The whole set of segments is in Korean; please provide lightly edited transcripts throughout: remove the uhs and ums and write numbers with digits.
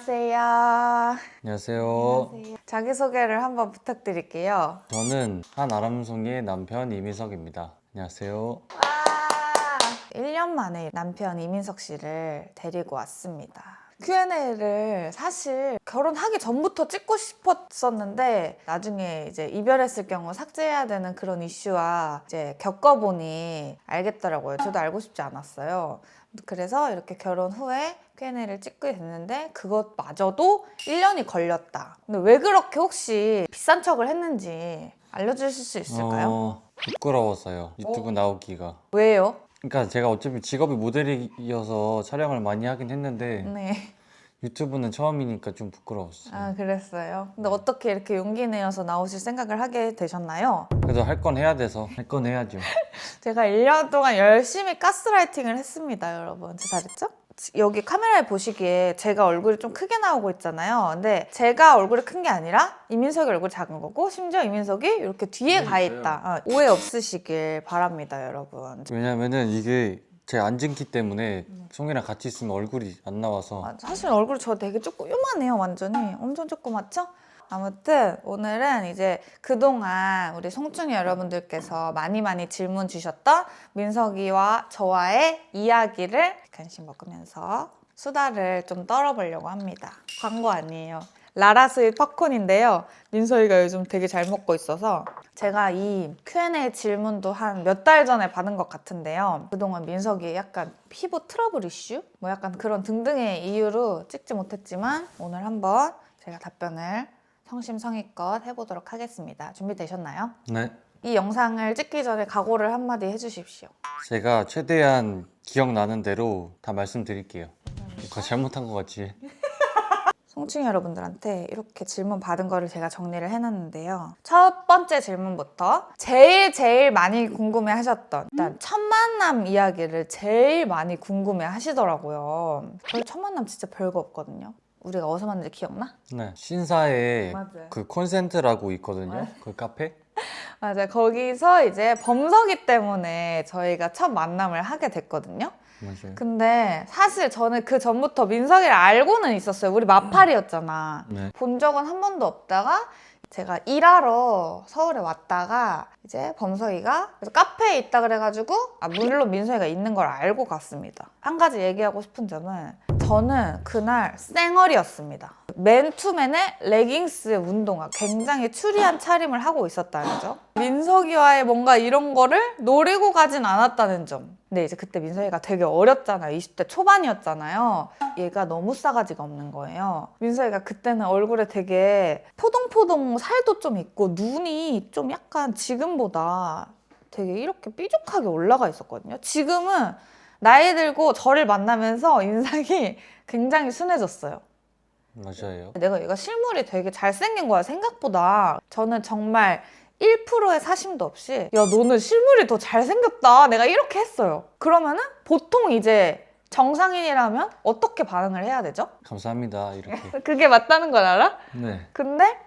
안녕하세요. 안녕하세요. 자기소개를 한번 부탁드릴게요. 저는 한 아람송이의 남편 이민석입니다. 안녕하세요. 1년 만에 남편 이민석 씨를 데리고 왔습니다. Q&A를 사실 결혼하기 전부터 찍고 싶었었는데 나중에 이제 이별했을 경우 삭제해야 되는 그런 이슈와 이제 겪어보니 알겠더라고요. 저도 알고 싶지 않았어요. 그래서 이렇게 결혼 후에 Q&A를 찍게 됐는데 그것마저도 1년이 걸렸다. 근데 왜 그렇게 혹시 비싼 척을 했는지 알려주실 수 있을까요? 부끄러웠어요. 유튜브 나오기가. 왜요? 그러니까 제가 어차피 직업이 모델이어서 촬영을 많이 하긴 했는데 네. 유튜브는 처음이니까 좀 부끄러웠어요. 아, 그랬어요? 근데 어떻게 이렇게 용기 내어서 나오실 생각을 하게 되셨나요? 그래도 할 건 해야 돼서 할 건 해야죠. 제가 1년 동안 열심히 가스라이팅을 했습니다, 여러분. 제가 잘했죠? 여기 카메라에 보시기에 제가 얼굴이 좀 크게 나오고 있잖아요. 근데 제가 얼굴이 큰 게 아니라 이민석이 얼굴이 작은 거고 심지어 이민석이 이렇게 뒤에 가 있다. 오해 없으시길 바랍니다, 여러분. 왜냐면은 이게 제가 앉은 키 때문에 송이랑 같이 있으면 얼굴이 안 나와서. 사실 얼굴이 저 되게 조금 요만해요, 완전히. 엄청 조그맣죠? 아무튼 오늘은 이제 그동안 우리 송충이 여러분들께서 많이 질문 주셨던 민석이와 저와의 이야기를 간식 먹으면서 수다를 좀 떨어보려고 합니다. 광고 아니에요. 라라스윗 팝콘인데요. 민석이가 요즘 되게 잘 먹고 있어서 제가 이 Q&A 질문도 한 몇 달 전에 받은 것 같은데요. 그동안 민석이 약간 피부 트러블 이슈? 뭐 약간 그런 등등의 이유로 찍지 못했지만 오늘 한번 제가 답변을 성심성의껏 해보도록 하겠습니다. 준비되셨나요? 네. 이 영상을 찍기 전에 각오를 한마디 해주십시오. 제가 최대한 기억나는 대로 다 말씀드릴게요. 뭔가 잘못한 것 같지? 송충이 여러분들한테 이렇게 질문 받은 거를 제가 정리를 해놨는데요. 첫 번째 질문부터 제일 많이 궁금해 하셨던 일단 첫 만남 이야기를 제일 많이 궁금해 하시더라고요. 저희 첫 만남 진짜 별거 없거든요. 우리가 어디서 만났는지 기억나? 네. 신사에 맞아요. 그 콘센트라고 있거든요. 그 카페? 맞아요. 거기서 이제 범석이 때문에 저희가 첫 만남을 하게 됐거든요. 맞아요. 근데 사실 저는 그 전부터 민석이를 알고는 있었어요. 우리 마팔이었잖아. 네. 본 적은 한 번도 없다가 제가 일하러 서울에 왔다가 이제 범석이가 그래서 카페에 있다 그래가지고 물론 민석이가 있는 걸 알고 갔습니다. 한 가지 얘기하고 싶은 점은 저는 그날 쌩얼이었습니다. 맨투맨의 레깅스 운동화 굉장히 추리한 차림을 하고 있었다는 점. 민석이와의 뭔가 이런 거를 노리고 가진 않았다는 점. 근데 이제 그때 민석이가 되게 어렸잖아요. 20대 초반이었잖아요. 얘가 너무 싸가지가 없는 거예요. 민석이가 그때는 얼굴에 되게 포동포동 살도 좀 있고 눈이 좀 약간 지금보다 되게 이렇게 삐죽하게 올라가 있었거든요. 지금은 나이 들고 저를 만나면서 인상이 굉장히 순해졌어요. 맞아요. 내가 얘가 실물이 되게 잘생긴 거야, 생각보다. 저는 정말 1%의 사심도 없이 야, 너는 실물이 더 잘생겼다. 내가 이렇게 했어요. 그러면은 보통 이제 정상인이라면 어떻게 반응을 해야 되죠? 감사합니다. 이렇게. 그게 맞다는 걸 알아? 네. 근데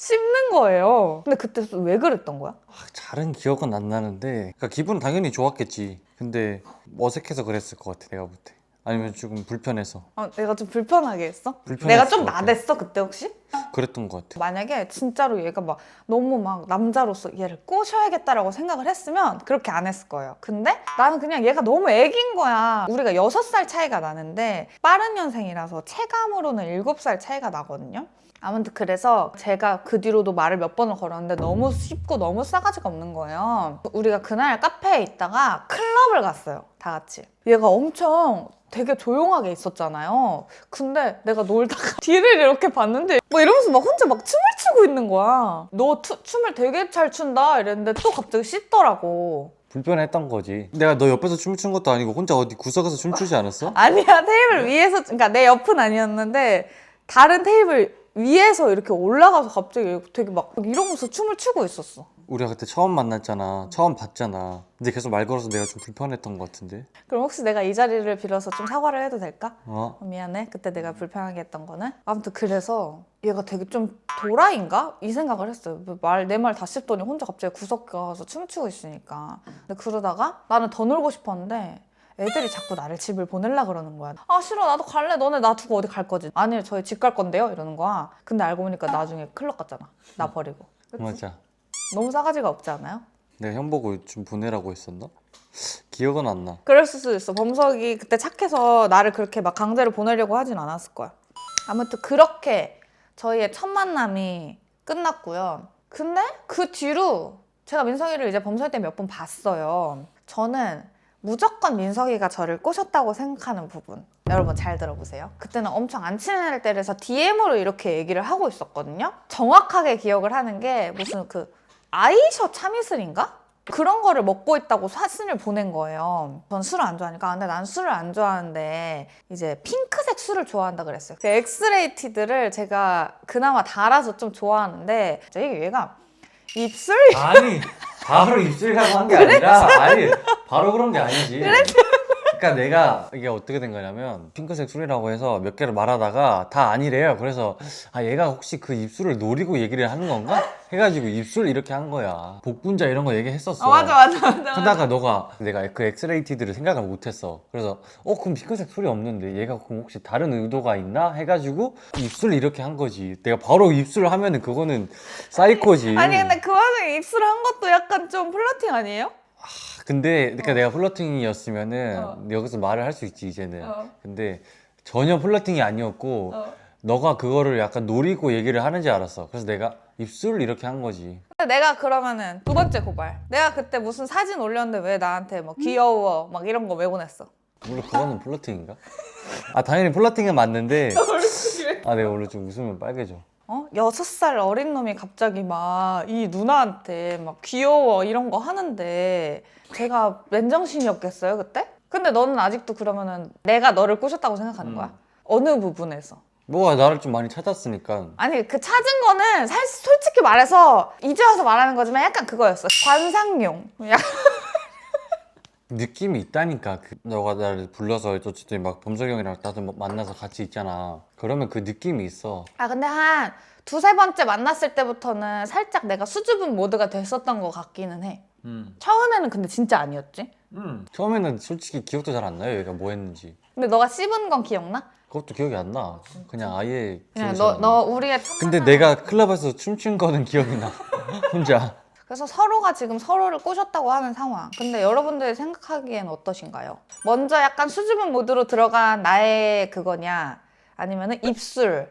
씹는 거예요. 근데 그때 왜 그랬던 거야? 잘은 기억은 안 나는데 그러니까 기분은 당연히 좋았겠지. 근데 어색해서 그랬을 것 같아. 내가 볼 때. 아니면 조금 불편해서. 내가 좀 불편하게 했어? 불편했을 내가 좀 것 같아. 나댔어 그때 혹시? 그랬던 것 같아. 만약에 진짜로 얘가 막 너무 막 남자로서 얘를 꼬셔야겠다라고 생각을 했으면 그렇게 안 했을 거예요. 근데 나는 그냥 얘가 너무 애긴 거야. 우리가 6살 차이가 나는데 빠른 년생이라서 체감으로는 7살 차이가 나거든요. 아무튼 그래서 제가 그 뒤로도 말을 몇 번을 걸었는데 너무 쉽고 너무 싸가지가 없는 거예요. 우리가 그날 카페에 있다가 클럽을 갔어요. 다 같이. 얘가 엄청 되게 조용하게 있었잖아요. 근데 내가 놀다가 뒤를 이렇게 봤는데 뭐 이러면서 막 혼자 막 춤을 추고 있는 거야. 너 춤을 되게 잘 춘다 이랬는데 또 갑자기 씻더라고. 불편했던 거지. 내가 너 옆에서 춤춘 것도 아니고 혼자 어디 구석에서 춤추지 않았어? 아니야, 테이블 위에서, 그러니까 내 옆은 아니었는데 다른 테이블 위에서 이렇게 올라가서 갑자기 되게 막 이러면서 춤을 추고 있었어. 우리가 그때 처음 만났잖아. 처음 봤잖아. 근데 계속 말 걸어서 내가 좀 불편했던 것 같은데. 그럼 혹시 내가 이 자리를 빌어서 좀 사과를 해도 될까? 어? 미안해. 그때 내가 불편하게 했던 거는. 아무튼 그래서 얘가 되게 좀 도라이인가? 이 생각을 했어요. 내 말 다 씹더니 혼자 갑자기 구석 가서 춤추고 있으니까. 근데 그러다가 나는 더 놀고 싶었는데 애들이 자꾸 나를 집을 보내려 그러는 거야. 아 싫어 나도 갈래. 너네 나 두고 어디 갈 거지? 아니 저희 집 갈 건데요 이러는 거야. 근데 알고 보니까 나중에 클럽 갔잖아. 나 버리고. 그치? 맞아. 너무 싸가지가 없지 않아요? 내가 형 보고 좀 보내라고 했었나? 기억은 안 나. 그럴 수도 있어. 범석이 그때 착해서 나를 그렇게 막 강제로 보내려고 하진 않았을 거야. 아무튼 그렇게 저희의 첫 만남이 끝났고요. 근데 그 뒤로 제가 민석이를 이제 범석이 때 몇 번 봤어요. 저는 무조건 민석이가 저를 꼬셨다고 생각하는 부분. 여러분 잘 들어보세요. 그때는 엄청 안 친할 때라서 DM으로 이렇게 얘기를 하고 있었거든요. 정확하게 기억을 하는 게 무슨 그 아이셔 참이슬인가? 그런 거를 먹고 있다고 사진을 보낸 거예요. 전 술을 안 좋아하니까. 근데 난 술을 안 좋아하는데 이제 핑크색 술을 좋아한다 그랬어요. 그 엑스레이티드를 제가 그나마 달아서 좀 좋아하는데 얘가 입술이 아니 바로 입술이라고 한 게 아니라 아니 바로 그런 게 아니지. 그러니까 내가 이게 어떻게 된 거냐면 핑크색 술이라고 해서 몇 개를 말하다가 다 아니래요. 그래서 아 얘가 혹시 그 입술을 노리고 얘기를 하는 건가? 해가지고 입술 이렇게 한 거야. 복분자 이런 거 얘기했었어. 맞아. 하다가 내가 그 엑스레이티드를 생각을 못했어. 그래서 그럼 핑크색 술이 없는데 얘가 그럼 혹시 다른 의도가 있나? 해가지고 입술 이렇게 한 거지. 내가 바로 입술 하면은 그거는 사이코지. 아니 근데 그 와중에 입술 한 것도 약간 좀 플러팅 아니에요? 근데 그러니까 내가 플러팅이었으면은 여기서 말을 할 수 있지 이제는. 근데 전혀 플러팅이 아니었고 너가 그거를 약간 노리고 얘기를 하는지 알았어. 그래서 내가 입술을 이렇게 한 거지. 근데 내가 그러면은 두 번째 고발. 내가 그때 무슨 사진 올렸는데 왜 나한테 뭐 귀여워 막 이런 거 왜 보냈어? 물론 그거는 플러팅인가? 아 당연히 플러팅은 맞는데 아 내가 원래 좀 웃으면 빨개져. 6살 어린 놈이 갑자기 막 이 누나한테 막 귀여워 이런 거 하는데 제가 맨정신이었겠어요 그때? 근데 너는 아직도 그러면은 내가 너를 꼬셨다고 생각하는 거야? 어느 부분에서? 뭐가 나를 좀 많이 찾았으니까. 아니 그 찾은 거는 사실 솔직히 말해서 이제 와서 말하는 거지만 약간 그거였어. 관상용. 약간 느낌이 있다니까. 너가 나를 불러서 어쨌든 막 범석이 형이랑 나도 만나서 같이 있잖아. 그러면 그 느낌이 있어. 근데 한 두세 번째 만났을 때부터는 살짝 내가 수줍은 모드가 됐었던 것 같기는 해. 처음에는 근데 진짜 아니었지? 처음에는 솔직히 기억도 잘 안 나요. 얘가 뭐 했는지. 근데 너가 씹은 건 기억나? 그것도 기억이 안 나. 그냥 아예 그냥 기억이 잘 안 나. 너 우리의 첫 근데 만남. 내가 클럽에서 춤춘 거는 기억이 나. 혼자. 그래서 서로가 지금 서로를 꼬셨다고 하는 상황. 근데 여러분들이 생각하기엔 어떠신가요? 먼저 약간 수줍은 모드로 들어간 나의 그거냐, 아니면은 입술,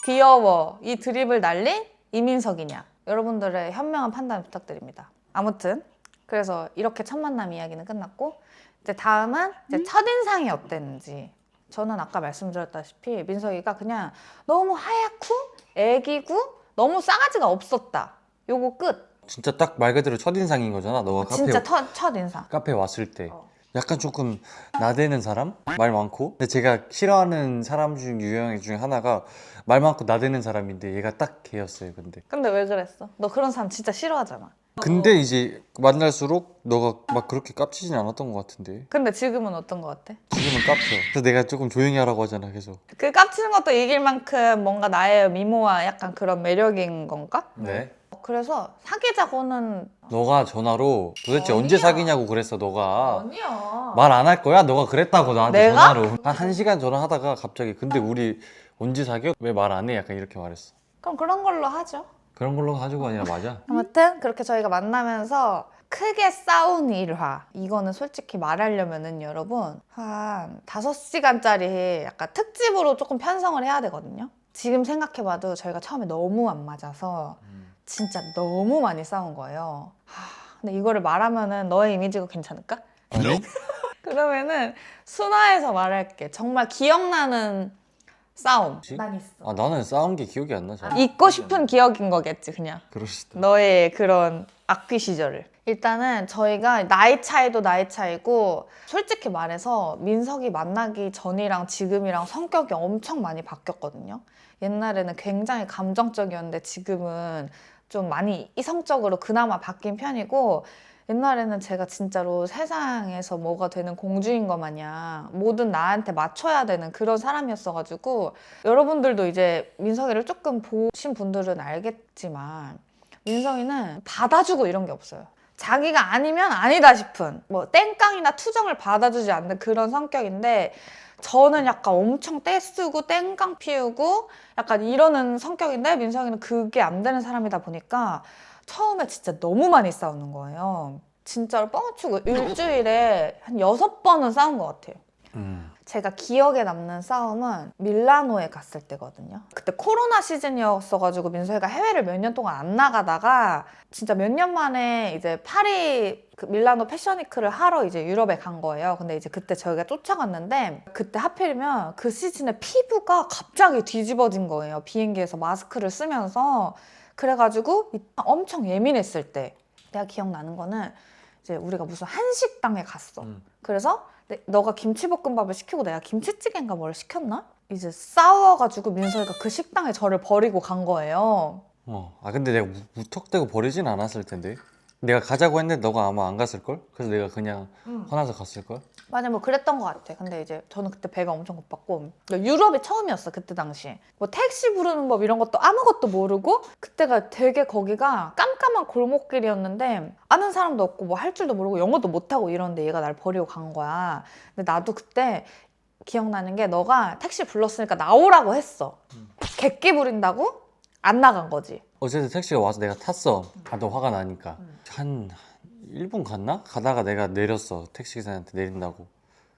귀여워 이 드립을 날린 이민석이냐. 여러분들의 현명한 판단 부탁드립니다. 아무튼 그래서 이렇게 첫 만남 이야기는 끝났고 이제 다음은 이제 첫인상이 어땠는지. 저는 아까 말씀드렸다시피 민석이가 그냥 너무 하얗고 애기고 너무 싸가지가 없었다. 요거 끝. 진짜 딱 말 그대로 첫인상인 거잖아. 너가 진짜 첫인상. 카페 왔을 때 약간 조금 나대는 사람? 말 많고. 근데 제가 싫어하는 사람 중 유형 중에 하나가 말 많고 나대는 사람인데 얘가 딱 걔였어요. 근데 왜 그랬어? 너 그런 사람 진짜 싫어하잖아. 근데 이제 만날수록 너가 막 그렇게 깝치진 않았던 것 같은데. 근데 지금은 어떤 것 같아? 지금은 깝쳐. 그래서 내가 조금 조용히 하라고 하잖아 계속. 그 깝치는 것도 이길 만큼 뭔가 나의 미모와 약간 그런 매력인 건가? 네. 그래서 사귀자고는 너가 전화로 도대체 언제 아니야. 사귀냐고 그랬어 너가. 아니야. 말 안 할 거야? 너가 그랬다고 나한테 내가? 전화로. 한 1시간 전화하다가 갑자기 근데 우리 언제 사겨? 왜 말 안 해? 약간 이렇게 말했어. 그럼 그런 걸로 하죠. 그런 걸로 가지고 아니라 맞아. 아무튼 그렇게 저희가 만나면서 크게 싸운 일화. 이거는 솔직히 말하려면은 여러분 한 5시간짜리 약간 특집으로 조금 편성을 해야 되거든요. 지금 생각해봐도 저희가 처음에 너무 안 맞아서 진짜 너무 많이 싸운 거예요. 근데 이거를 말하면은 너의 이미지가 괜찮을까? 아니? 그러면은 순화해서 말할게. 정말 기억나는 싸움. 뭐지? 난 있어. 아 나는 싸운 게 기억이 안 나잖아. 잊고 싶은 기억인 거겠지 그냥. 그럴 수도. 너의 그런 악귀 시절을. 일단은 저희가 나이 차이도 나이 차이고 솔직히 말해서 민석이 만나기 전이랑 지금이랑 성격이 엄청 많이 바뀌었거든요. 옛날에는 굉장히 감정적이었는데 지금은 좀 많이 이성적으로 그나마 바뀐 편이고 옛날에는 제가 진짜로 세상에서 뭐가 되는 공주인 것 마냥 뭐든 나한테 맞춰야 되는 그런 사람이었어가지고 여러분들도 이제 민석이를 조금 보신 분들은 알겠지만 민석이는 받아주고 이런 게 없어요. 자기가 아니면 아니다 싶은 뭐 땡깡이나 투정을 받아주지 않는 그런 성격인데 저는 약간 엄청 떼쓰고 땡깡 피우고 약간 이러는 성격인데 민석이는 그게 안 되는 사람이다 보니까 처음에 진짜 너무 많이 싸우는 거예요. 진짜로 뻥치고 일주일에 한 6번은 싸운 것 같아요. 제가 기억에 남는 싸움은 밀라노에 갔을 때거든요. 그때 코로나 시즌이었어가지고 민서이가 해외를 몇 년 동안 안 나가다가 진짜 몇 년 만에 이제 파리 그 밀라노 패션위크를 하러 이제 유럽에 간 거예요. 근데 이제 그때 저희가 쫓아갔는데 그때 하필이면 그 시즌에 피부가 갑자기 뒤집어진 거예요. 비행기에서 마스크를 쓰면서. 그래가지고 엄청 예민했을 때 내가 기억나는 거는 이제 우리가 무슨 한식당에 갔어. 그래서 너가 김치볶음밥을 시키고 내가 김치찌개인가 뭘 시켰나? 이제 싸워가지고 민서이가 그 식당에 저를 버리고 간 거예요. 근데 내가 무턱대고 버리진 않았을 텐데. 내가 가자고 했는데 너가 아마 안 갔을걸? 그래서 내가 그냥 화나서 갔을걸? 맞아, 뭐 그랬던 것 같아. 근데 이제 저는 그때 배가 엄청 고팠고 유럽이 처음이었어 그때 당시. 뭐 택시 부르는 법 이런 것도 아무것도 모르고 그때가 되게 거기가 깜깜한 골목길이었는데 아는 사람도 없고 뭐 할 줄도 모르고 영어도 못하고 이러는데 얘가 날 버리고 간 거야. 근데 나도 그때 기억나는 게 너가 택시 불렀으니까 나오라고 했어. 객기 부린다고 안 나간 거지. 어쨌든 택시가 와서 내가 탔어. 너 화가 나니까. 한 1분 갔나? 가다가 내가 내렸어. 택시기사한테 내린다고.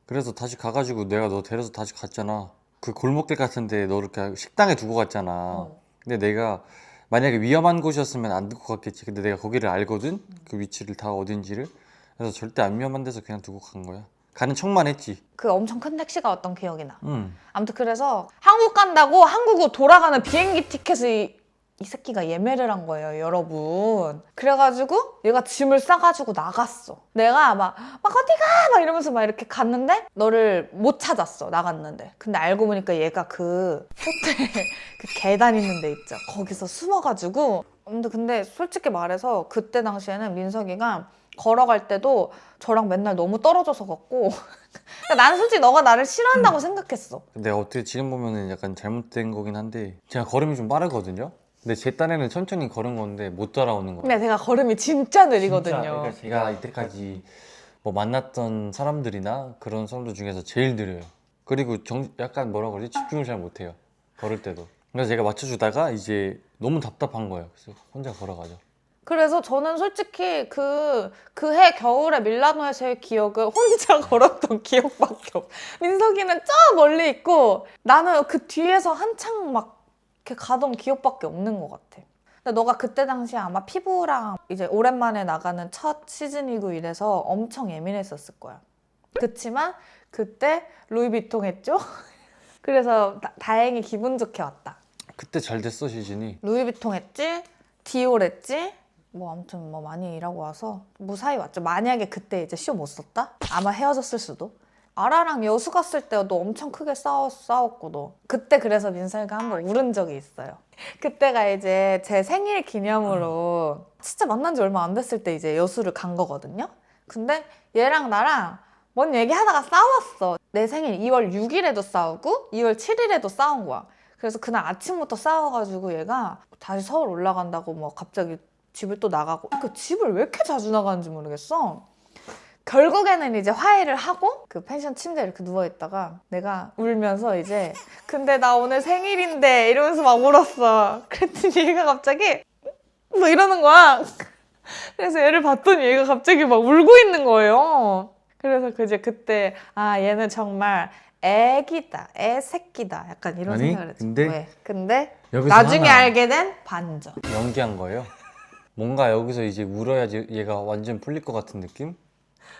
그래서 다시 가가지고 내가 너 데려서 다시 갔잖아. 그 골목길 같은데 너를 그냥 식당에 두고 갔잖아. 근데 내가 만약에 위험한 곳이었으면 안 두고 갔겠지. 근데 내가 거기를 알거든? 그 위치를 다 어딘지를. 그래서 절대 안 위험한 데서 그냥 두고 간 거야. 가는 척만 했지. 그 엄청 큰 택시가 왔던 기억이 나. 응. 아무튼 그래서 한국 간다고 한국으로 돌아가는 비행기 티켓을 이 새끼가 예매를 한 거예요, 여러분. 그래가지고 얘가 짐을 싸가지고 나갔어. 내가 막 어디가? 막 이러면서 막 이렇게 갔는데 너를 못 찾았어, 나갔는데. 근데 알고 보니까 얘가 그 호텔 그 계단 있는 데 있죠. 거기서 숨어가지고. 근데 솔직히 말해서 그때 당시에는 민석이가 걸어갈 때도 저랑 맨날 너무 떨어져서 걷고 나는 솔직히 너가 나를 싫어한다고 생각했어. 내가 어떻게 지금 보면은 약간 잘못된 거긴 한데 제가 걸음이 좀 빠르거든요? 근데 제 딴에는 천천히 걸은 건데 못 따라오는 거예요. 근데 제가 걸음이 진짜 느리거든요. 진짜, 그러니까 제가 이때까지 뭐 만났던 사람들이나 그런 사람들 중에서 제일 느려요. 그리고 약간 뭐라 그러지? 집중을 잘 못해요. 걸을 때도. 그래서 제가 맞춰주다가 이제 너무 답답한 거예요. 그래서 혼자 걸어가죠. 그래서 저는 솔직히 그 해 겨울에 밀라노에서의 기억은 혼자 걸었던 기억밖에 없어. 민석이는 저 멀리 있고 나는 그 뒤에서 한창 막 이렇게 가던 기억밖에 없는 것 같아. 근데 너가 그때 당시에 아마 피부랑 이제 오랜만에 나가는 첫 시즌이고 이래서 엄청 예민했었을 거야. 그치만 그때 루이비통 했죠? 그래서 다행히 기분 좋게 왔다. 그때 잘 됐어 시즌이. 루이비통 했지? 디올 했지? 뭐 아무튼 뭐 많이 일하고 와서 무사히 왔죠. 만약에 그때 이제 쇼 못 썼다? 아마 헤어졌을 수도. 아라랑 여수 갔을 때도 엄청 크게 싸웠고 너. 그때 그래서 민설이가 한번 울은 적이 있어요. 그때가 이제 제 생일 기념으로 진짜 만난 지 얼마 안 됐을 때 이제 여수를 간 거거든요. 근데 얘랑 나랑 뭔 얘기하다가 싸웠어. 내 생일 2월 6일에도 싸우고 2월 7일에도 싸운 거야. 그래서 그날 아침부터 싸워가지고 얘가 다시 서울 올라간다고 뭐 갑자기 집을 또 나가고 그 집을 왜 이렇게 자주 나가는지 모르겠어. 결국에는 이제 화해를 하고 그 펜션 침대에 이렇게 누워있다가 내가 울면서 이제 근데 나 오늘 생일인데 이러면서 막 울었어. 그랬더니 얘가 갑자기 뭐 이러는 거야. 그래서 얘를 봤더니 얘가 갑자기 막 울고 있는 거예요. 그래서 이제 그때 아 얘는 정말 애기다, 애새끼다 약간 이런 아니, 생각을 했죠. 근데 왜? 근데 여기서 나중에 하나 알게 된 반전. 연기한 거예요. 뭔가 여기서 이제 울어야지 얘가 완전 풀릴 것 같은 느낌?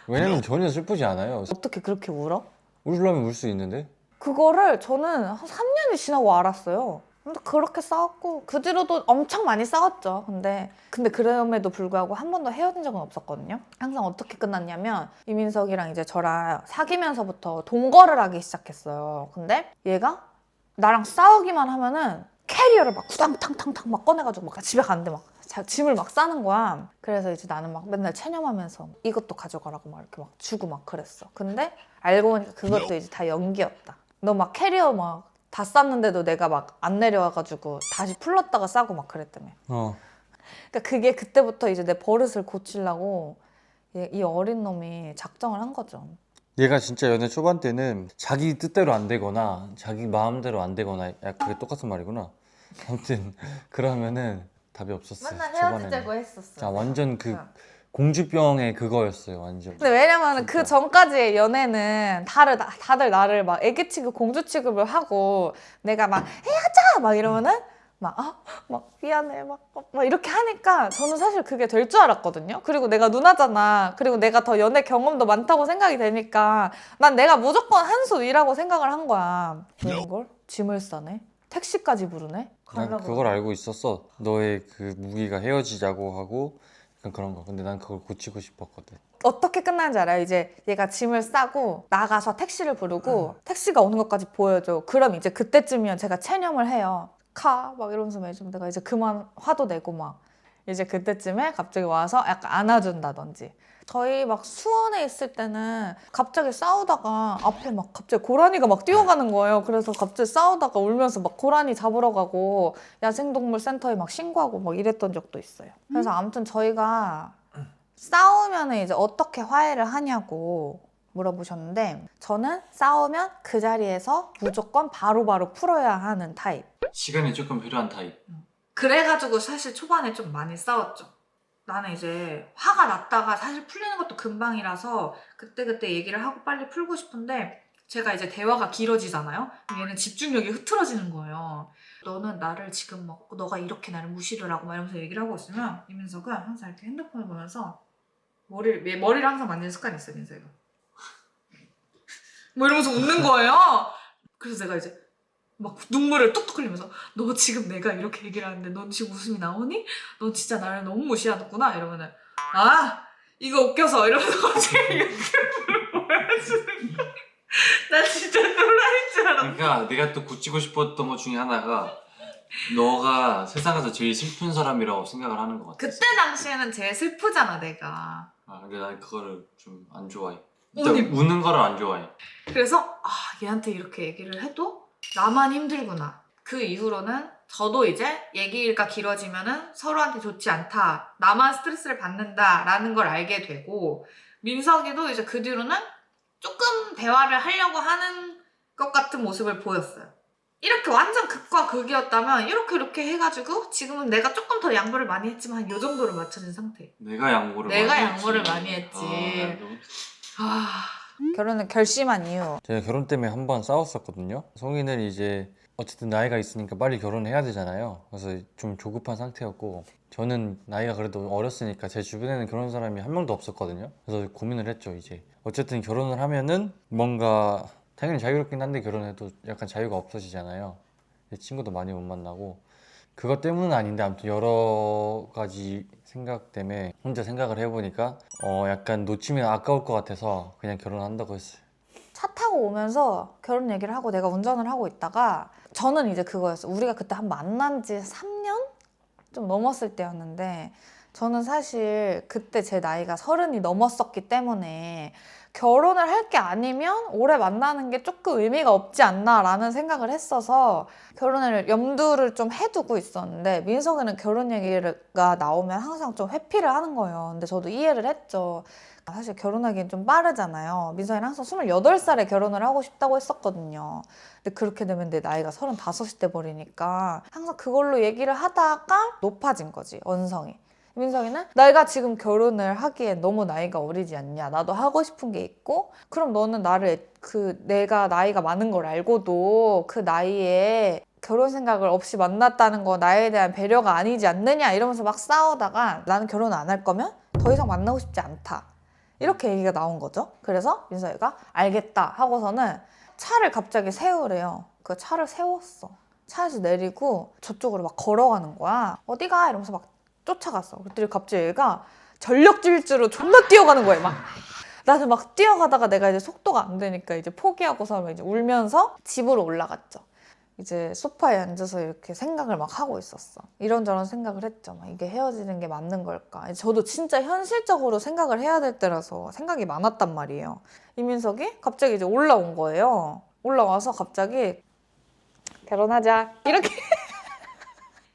왜냐면 전혀 슬프지 않아요. 어떻게 그렇게 울어? 울려면 울 수 있는데? 그거를 저는 한 3년이 지나고 알았어요. 근데 그렇게 싸웠고 그 뒤로도 엄청 많이 싸웠죠. 근데 그럼에도 불구하고 한 번도 헤어진 적은 없었거든요. 항상 어떻게 끝났냐면 이민석이랑 이제 저랑 사귀면서부터 동거를 하기 시작했어요. 근데 얘가 나랑 싸우기만 하면은 캐리어를 막 후당탕탕탕 막 꺼내가지고 막 집에 가는데 막 짐을 막 싸는 거야. 그래서 이제 나는 막 맨날 체념하면서 이것도 가져가라고 막 이렇게 막 주고 막 그랬어. 근데 알고 보니까 그것도 이제 다 연기였다. 너 막 캐리어 막 다 쌌는데도 내가 막 안 내려와가지고 다시 풀렀다가 싸고 막 그랬다며. 그러니까 그게 그때부터 이제 내 버릇을 고치려고 이 어린 놈이 작정을 한 거죠. 얘가 진짜 연애 초반 때는 자기 뜻대로 안 되거나 자기 마음대로 안 되거나 그게 똑같은 말이구나. 아무튼 그러면은 답이 없었어요. 맨날 초반에는. 헤어지자고 했었어. 자, 완전 그 응. 공주병의 그거였어요, 완전. 근데 왜냐면 그 진짜. 전까지의 연애는 다들 나를 막 애기 취급, 공주 취급을 하고 내가 막 헤어져! 막 이러면은 막 미안해 막 이렇게 하니까 저는 사실 그게 될 줄 알았거든요. 그리고 내가 누나잖아. 그리고 내가 더 연애 경험도 많다고 생각이 되니까 난 내가 무조건 한 수 위라고 생각을 한 거야. 그런 걸 짐을 싸네. 택시까지 부르네. 난 가려고. 그걸 알고 있었어. 너의 그 무기가 헤어지자고 하고 약간 그런 거. 근데 난 그걸 고치고 싶었거든. 어떻게 끝나는지 알아요? 이제 얘가 짐을 싸고 나가서 택시를 부르고 택시가 오는 것까지 보여줘. 그럼 이제 그때쯤이면 제가 체념을 해요. 막 이러면서 매좀 내가 이제 그만 화도 내고 막 이제 그때쯤에 갑자기 와서 약간 안아준다든지. 저희 막 수원에 있을 때는 갑자기 싸우다가 앞에 막 갑자기 고라니가 막 뛰어가는 거예요. 그래서 갑자기 싸우다가 울면서 막 고라니 잡으러 가고 야생동물 센터에 막 신고하고 막 이랬던 적도 있어요. 그래서 아무튼 저희가 싸우면 이제 어떻게 화해를 하냐고 물어보셨는데 저는 싸우면 그 자리에서 무조건 바로바로 풀어야 하는 타입. 시간이 조금 필요한 타입. 그래가지고 사실 초반에 좀 많이 싸웠죠. 나는 이제 화가 났다가 사실 풀리는 것도 금방이라서 그때그때 얘기를 하고 빨리 풀고 싶은데 제가 이제 대화가 길어지잖아요. 얘는 집중력이 흐트러지는 거예요. 너는 나를 지금 막 너가 이렇게 나를 무시를 하고 막 이러면서 얘기를 하고 있으면 이민석은 항상 이렇게 핸드폰을 보면서 머리를 항상 만지는 습관이 있어요, 민석이가. 뭐 이러면서 웃는 거예요. 그래서 제가 이제 막 눈물을 뚝뚝 흘리면서 너 지금 내가 이렇게 얘기를 하는데 넌 지금 웃음이 나오니? 넌 진짜 나를 너무 무시하는구나 이러면은 이거 웃겨서 이러면서 갑자기 유튜브를 보여주는 거야. 나 진짜 놀랄 줄 알았어. 그러니까 내가 또 고치고 싶었던 것 중에 하나가 너가 세상에서 제일 슬픈 사람이라고 생각을 하는 것 같아. 그때 당시에는 제일 슬프잖아 내가. 근데 난 그거를 좀 안 좋아해. 어머니. 일단 우는 거를 안 좋아해. 그래서 얘한테 이렇게 얘기를 해도 나만 힘들구나. 그 이후로는 저도 이제 얘기가 길어지면은 서로한테 좋지 않다. 나만 스트레스를 받는다라는 걸 알게 되고 민석이도 이제 그 뒤로는 조금 대화를 하려고 하는 것 같은 모습을 보였어요. 이렇게 완전 극과 극이었다면 이렇게 해가지고 지금은 내가 조금 더 양보를 많이 했지만 한 요 정도로 맞춰진 상태. 내가 양보를 많이 했지. 결혼을 결심한 이유. 제가 결혼 때문에 한 번 싸웠었거든요. 성인은 이제 어쨌든 나이가 있으니까 빨리 결혼해야 되잖아요. 그래서 좀 조급한 상태였고 저는 나이가 그래도 어렸으니까 제 주변에는 결혼 사람이 한 명도 없었거든요. 그래서 고민을 했죠. 이제 어쨌든 결혼을 하면은 뭔가 당연히 자유롭긴 한데 결혼해도 약간 자유가 없어지잖아요. 친구도 많이 못 만나고 그것 때문은 아닌데 아무튼 여러 가지 생각 때문에 혼자 생각을 해보니까 약간 놓치면 아까울 것 같아서 그냥 결혼한다고 했어요. 차 타고 오면서 결혼 얘기를 하고 내가 운전을 하고 있다가 저는 이제 그거였어. 우리가 그때 한 만난 지 3년? 좀 넘었을 때였는데 저는 사실 그때 제 나이가 30이 넘었었기 때문에 결혼을 할 게 아니면 오래 만나는 게 조금 의미가 없지 않나 라는 생각을 했어서 결혼을 염두를 좀 해두고 있었는데 민석이는 결혼 얘기가 나오면 항상 좀 회피를 하는 거예요. 근데 저도 이해를 했죠. 사실 결혼하기엔 좀 빠르잖아요. 민석이는 항상 28살에 결혼을 하고 싶다고 했었거든요. 근데 그렇게 되면 내 나이가 35이 돼버리니까 항상 그걸로 얘기를 하다가 높아진 거지, 언성이. 민석이는 내가 지금 결혼을 하기에 너무 나이가 어리지 않냐. 나도 하고 싶은 게 있고 그럼 너는 나를 내가 나이가 많은 걸 알고도 그 나이에 결혼 생각을 없이 만났다는 거 나에 대한 배려가 아니지 않느냐 이러면서 막 싸우다가 나는 결혼 안 할 거면 더 이상 만나고 싶지 않다. 이렇게 얘기가 나온 거죠. 그래서 민석이가 알겠다 하고서는 차를 갑자기 세우래요. 그 차를 세웠어. 차에서 내리고 저쪽으로 막 걸어가는 거야. 어디가? 이러면서 막 쫓아갔어. 그랬더니 갑자기 얘가 전력 질주로 존나 뛰어가는 거예요. 막 나는 막 뛰어가다가 내가 이제 속도가 안 되니까 이제 포기하고서 이제 울면서 집으로 올라갔죠. 이제 소파에 앉아서 이렇게 생각을 막 하고 있었어. 이런저런 생각을 했죠. 막 이게 헤어지는 게 맞는 걸까? 저도 진짜 현실적으로 생각을 해야 될 때라서 생각이 많았단 말이에요. 이민석이 갑자기 이제 올라온 거예요. 올라와서 갑자기 결혼하자 이렇게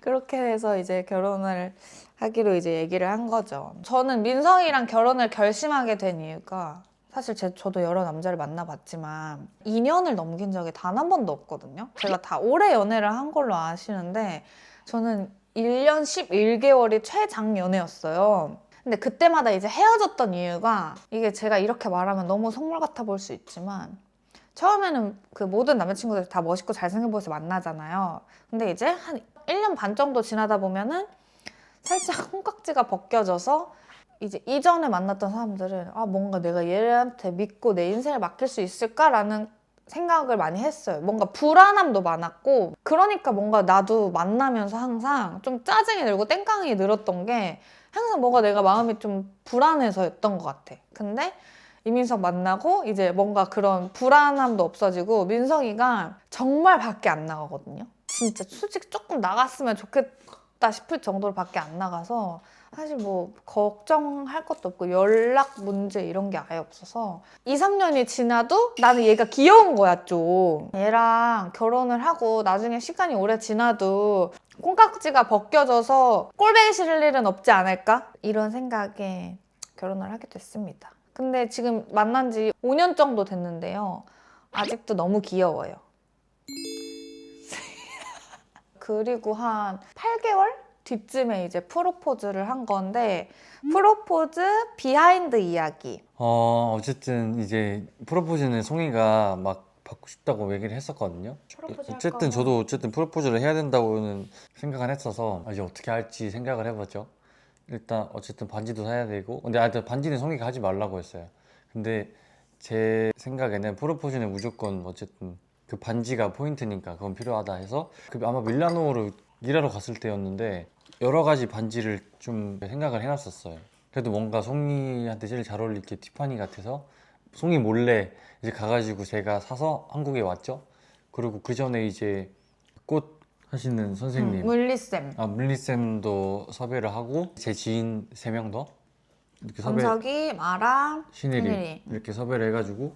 그렇게 해서 이제 결혼을 하기로 이제 얘기를 한 거죠. 저는 민성이랑 결혼을 결심하게 된 이유가 사실 저도 여러 남자를 만나봤지만 2년을 넘긴 적이 단 한 번도 없거든요. 제가 다 오래 연애를 한 걸로 아시는데 저는 1년 11개월이 최장연애였어요. 근데 그때마다 이제 헤어졌던 이유가 이게 제가 이렇게 말하면 너무 속물 같아 보일 수 있지만 처음에는 그 모든 남자친구들이 다 멋있고 잘생겨 보여서 만나잖아요. 근데 이제 한 1년 반 정도 지나다 보면은 살짝 콩깍지가 벗겨져서 이제 이전에 만났던 사람들은 아 뭔가 내가 얘한테 믿고 내 인생을 맡길 수 있을까라는 생각을 많이 했어요. 뭔가 불안함도 많았고 그러니까 뭔가 나도 만나면서 항상 좀 짜증이 들고 땡깡이 늘었던 게 항상 뭔가 내가 마음이 좀 불안해서였던 것 같아. 근데 이민석 만나고 이제 뭔가 그런 불안함도 없어지고 민석이가 정말 밖에 안 나가거든요. 진짜 솔직히 조금 나갔으면 좋겠다 싶을 정도로 밖에 안 나가서 사실 뭐 걱정할 것도 없고 연락 문제 이런 게 아예 없어서 2, 3년이 지나도 나는 얘가 귀여운 거야 좀. 얘랑 결혼을 하고 나중에 시간이 오래 지나도 콩깍지가 벗겨져서 꼴배기 싫을 일은 없지 않을까? 이런 생각에 결혼을 하게 됐습니다. 근데 지금 만난 지 5년 정도 됐는데요. 아직도 너무 귀여워요. 그리고 한 8개월 뒤쯤에 이제 프로포즈를 한 건데 프로포즈 비하인드 이야기. 어쨌든 이제 프로포즈는 송이가 막 받고 싶다고 얘기를 했었거든요. 프로포즈 어쨌든 할까? 저도 어쨌든 프로포즈를 해야 된다고는 생각을 했어서 이제 어떻게 할지 생각을 해봤죠. 일단 어쨌든 반지도 사야 되고 근데 하여튼 반지는 송이가 하지 말라고 했어요. 근데 제 생각에는 프로포즈는 무조건 어쨌든 그 반지가 포인트니까 그건 필요하다 해서 아마 밀라노로 일하러 갔을 때였는데 여러 가지 반지를 좀 생각을 해놨었어요. 그래도 뭔가 송이한테 제일 잘 어울릴 게 티파니 같아서 송이 몰래 이제 가가지고 제가 사서 한국에 왔죠. 그리고 그 전에 이제 꽃 하시는 선생님 물리쌤, 물리쌤도 섭외를 하고 제 지인 3명 더 이렇게 섭외 범석이, 마랑, 신일이 신일이. 이렇게 섭외를 해가지고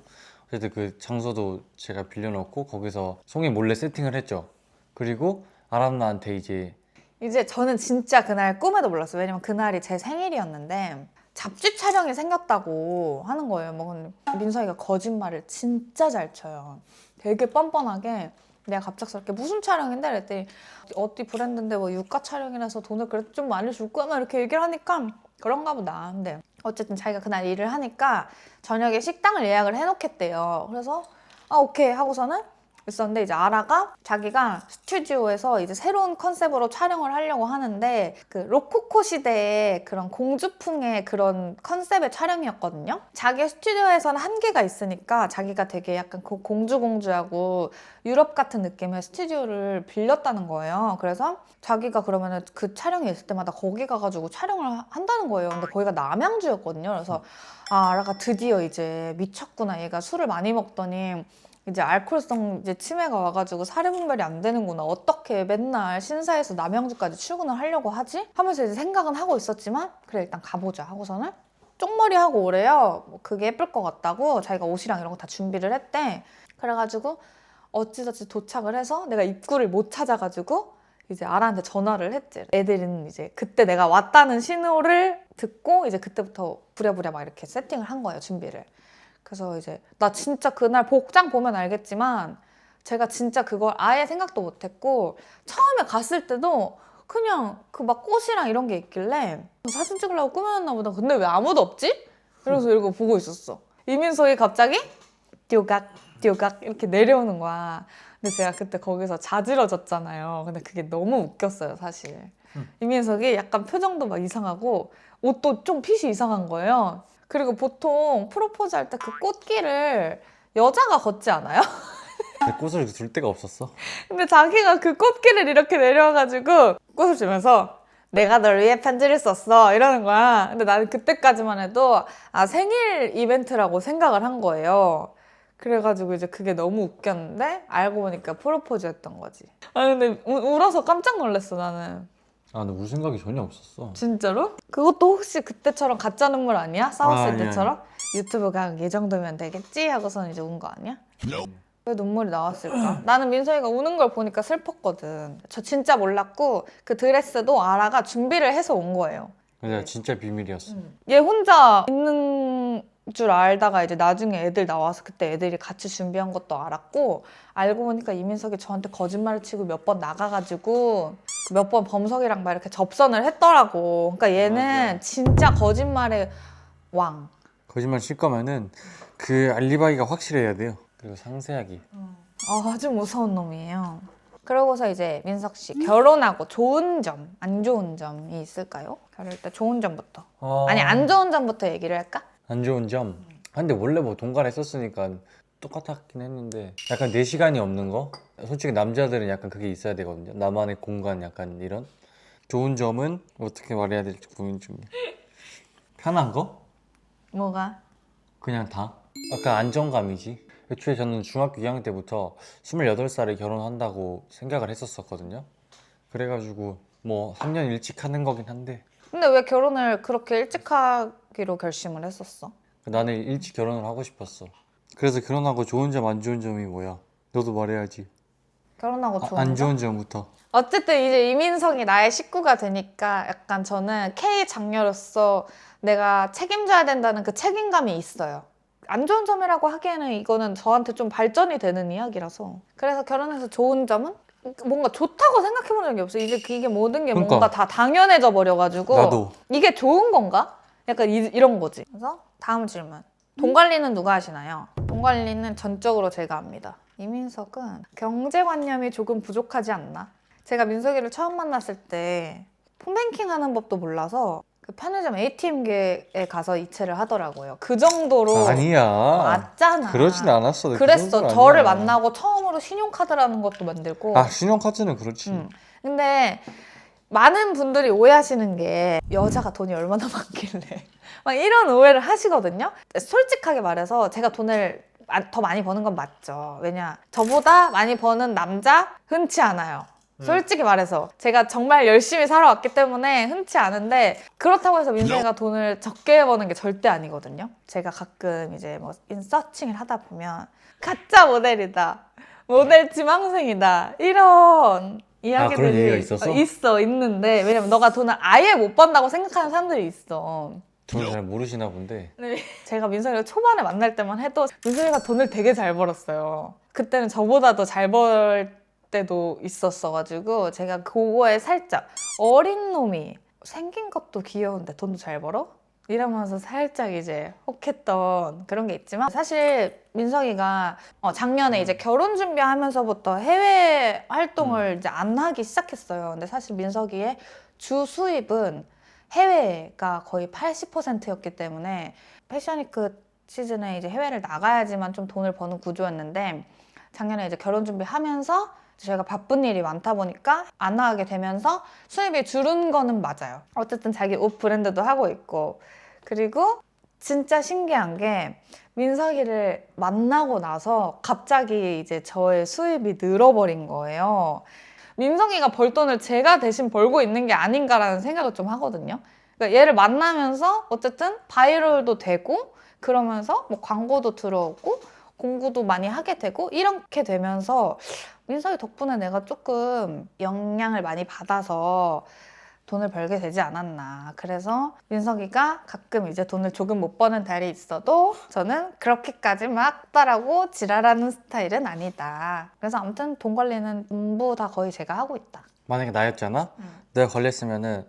어쨌든 그 장소도 제가 빌려놓고 거기서 송이 몰래 세팅을 했죠. 그리고 아람나한테 이제 저는 진짜 그날 꿈에도 몰랐어요. 왜냐면 그날이 제 생일이었는데 잡지 촬영이 생겼다고 하는 거예요. 뭐 근데 민서이가 거짓말을 진짜 잘 쳐요. 되게 뻔뻔하게 내가 갑작스럽게 무슨 촬영인데? 그랬더니 어디 브랜드인데 뭐 유가 촬영이라서 돈을 그래도 좀 많이 줄 거야 막 이렇게 얘기를 하니까 그런가 보다. 근데 어쨌든 자기가 그날 일을 하니까 저녁에 식당을 예약을 해놓겠대요. 그래서 아 오케이 하고서는 있었는데 이제 아라가 자기가 스튜디오에서 이제 새로운 컨셉으로 촬영을 하려고 하는데 그 로코코 시대의 그런 공주풍의 그런 컨셉의 촬영이었거든요. 자기 스튜디오에서는 한계가 있으니까 자기가 되게 약간 공주하고 유럽 같은 느낌의 스튜디오를 빌렸다는 거예요. 그래서 자기가 그러면은 그 촬영이 있을 때마다 거기 가가지고 촬영을 한다는 거예요. 근데 거기가 남양주였거든요. 그래서 아, 아라가 드디어 이제 미쳤구나. 얘가 술을 많이 먹더니 이제 알코올성 이제 치매가 와가지고 사례 분별이 안 되는구나. 어떻게 맨날 신사에서 남양주까지 출근을 하려고 하지? 하면서 이제 생각은 하고 있었지만 그래 일단 가보자 하고서는 쪽머리 하고 오래요. 뭐 그게 예쁠 것 같다고 자기가 옷이랑 이런 거 다 준비를 했대. 그래가지고 어찌저찌 도착을 해서 내가 입구를 못 찾아가지고 이제 아라한테 전화를 했지. 애들은 이제 그때 내가 왔다는 신호를 듣고 이제 그때부터 부랴부랴 막 이렇게 세팅을 한 거예요, 준비를. 그래서 이제 나 진짜 그날 복장 보면 알겠지만 제가 진짜 그걸 아예 생각도 못했고 처음에 갔을 때도 그냥 그 막 꽃이랑 이런 게 있길래 사진 찍으려고 꾸며놨나 보다. 근데 왜 아무도 없지? 이러면서 이러고 보고 있었어. 이민석이 갑자기 띠오각 이렇게 내려오는 거야. 근데 제가 그때 거기서 자지러졌잖아요. 근데 그게 너무 웃겼어요, 사실. 이민석이 약간 표정도 막 이상하고 옷도 좀 핏이 이상한 거예요. 그리고 보통 프로포즈 할 때 그 꽃길을 여자가 걷지 않아요? 근데 꽃을 줄 데가 없었어. 근데 자기가 그 꽃길을 이렇게 내려와가지고 꽃을 주면서 내가 널 위해 편지를 썼어 이러는 거야. 근데 나는 그때까지만 해도 아 생일 이벤트라고 생각을 한 거예요. 그래가지고 이제 그게 너무 웃겼는데 알고 보니까 프로포즈였던 거지. 아 근데 울어서 깜짝 놀랐어 나는. 아, 근데 울 생각이 전혀 없었어. 진짜로? 그것도 혹시 그때처럼 가짜 눈물 아니야? 싸웠을 아니야. 때처럼? 유튜브 각 이 정도면 되겠지? 하고서는 이제 운 거 아니야? 왜 눈물이 나왔을까? 나는 민서이가 우는 걸 보니까 슬펐거든. 저 진짜 몰랐고 그 드레스도 아라가 준비를 해서 온 거예요. 근데 진짜 비밀이었어. 얘 혼자 있는 줄 알다가 이제 나중에 애들 나와서 그때 애들이 같이 준비한 것도 알았고, 알고 보니까 이민석이 저한테 거짓말을 치고 몇 번 나가가지고 몇 번 범석이랑 막 이렇게 접선을 했더라고. 그러니까 얘는 맞아. 진짜 거짓말의 왕. 거짓말 칠 거면은 그 알리바이가 확실해야 돼요. 그리고 상세하게. 아주 무서운 놈이에요. 그러고서 이제 민석 씨 결혼하고 좋은 점, 안 좋은 점이 있을까요? 결혼 때 좋은 점부터. 아니 안 좋은 점부터 얘기를 할까? 안 좋은 점. 근데 원래 뭐 동거를 했었으니까 똑같았긴 했는데 약간 내 시간이 없는 거? 솔직히 남자들은 약간 그게 있어야 되거든요. 나만의 공간 약간 이런. 좋은 점은 어떻게 말해야 될지 고민 중이에요. 편한 거? 뭐가? 그냥 다? 약간 안정감이지. 애초에 저는 중학교 2학년 때부터 28살에 결혼한다고 생각을 했었거든요. 그래가지고 뭐 3년 일찍 하는 거긴 한데 근데 왜 결혼을 그렇게 일찍 하기로 결심을 했었어? 나는 일찍 결혼을 하고 싶었어. 그래서 결혼하고 좋은 점 안 좋은 점이 뭐야? 너도 말해야지. 결혼하고 좋은 안 점? 좋은 점부터. 어쨌든 이제 이민석이 나의 식구가 되니까 약간 저는 K 장녀로서 내가 책임져야 된다는 그 책임감이 있어요. 안 좋은 점이라고 하기에는 이거는 저한테 좀 발전이 되는 이야기라서. 그래서 결혼해서 좋은 점은 뭔가 좋다고 생각해본 적이 없어요. 이제 이게 모든 게 그러니까. 뭔가 다 당연해져 버려가지고 나도. 이게 좋은 건가? 약간 이런 거지. 그래서 다음 질문. 돈 관리는 누가 하시나요? 돈 관리는 전적으로 제가 합니다. 이민석은 경제관념이 조금 부족하지 않나? 제가 민석이를 처음 만났을 때 폰뱅킹 하는 법도 몰라서 그 편의점 ATM기에 가서 이체를 하더라고요. 그 정도로 아니야. 맞잖아. 그러진 않았어. 그 그랬어. 정도는 저를 아니야. 만나고 처음으로 신용카드라는 것도 만들고. 아 신용카드는 그렇지. 근데 많은 분들이 오해하시는 게 여자가 돈이 얼마나 많길래 막 이런 오해를 하시거든요. 솔직하게 말해서 제가 돈을 더 많이 버는 건 맞죠. 왜냐, 저보다 많이 버는 남자 흔치 않아요. 솔직히 말해서 제가 정말 열심히 살아왔기 때문에 흔치 않은데, 그렇다고 해서 민석이가 돈을 적게 버는 게 절대 아니거든요. 제가 가끔 이제 뭐 인서칭을 하다 보면 가짜 모델이다, 모델 지망생이다, 이런 이야기들이 그런 얘기가 있었어? 있는데, 왜냐면 너가 돈을 아예 못 번다고 생각하는 사람들이 있어. 저는 잘 모르시나 본데. 네. 제가 민석이를 초반에 만날 때만 해도 민석이가 돈을 되게 잘 벌었어요. 그때는 저보다 더 잘 벌 때도 있었어가지고 제가 그거에 살짝 어린 놈이 생긴 것도 귀여운데 돈도 잘 벌어? 이러면서 살짝 이제 혹했던 그런 게 있지만, 사실 민석이가 작년에 이제 결혼 준비하면서부터 해외 활동을 이제 안 하기 시작했어요. 근데 사실 민석이의 주 수입은 해외가 거의 80%였기 때문에 패션위크 시즌에 이제 해외를 나가야지만 좀 돈을 버는 구조였는데, 작년에 이제 결혼 준비하면서 저희가 바쁜 일이 많다 보니까 안 나가게 되면서 수입이 줄은 거는 맞아요. 어쨌든 자기 옷 브랜드도 하고 있고. 그리고 진짜 신기한 게 민석이를 만나고 나서 갑자기 이제 저의 수입이 늘어버린 거예요. 민석이가 벌 돈을 제가 대신 벌고 있는 게 아닌가라는 생각을 좀 하거든요. 그러니까 얘를 만나면서 어쨌든 바이럴도 되고, 그러면서 뭐 광고도 들어오고 공부도 많이 하게 되고, 이렇게 되면서 민석이 덕분에 내가 조금 영향을 많이 받아서 돈을 벌게 되지 않았나. 그래서 민석이가 가끔 이제 돈을 조금 못 버는 달이 있어도 저는 그렇게까지 막 따라고 지랄하는 스타일은 아니다. 그래서 아무튼 돈 관리는 전부 다 거의 제가 하고 있다. 만약에 나였잖아? 내가 걸렸으면은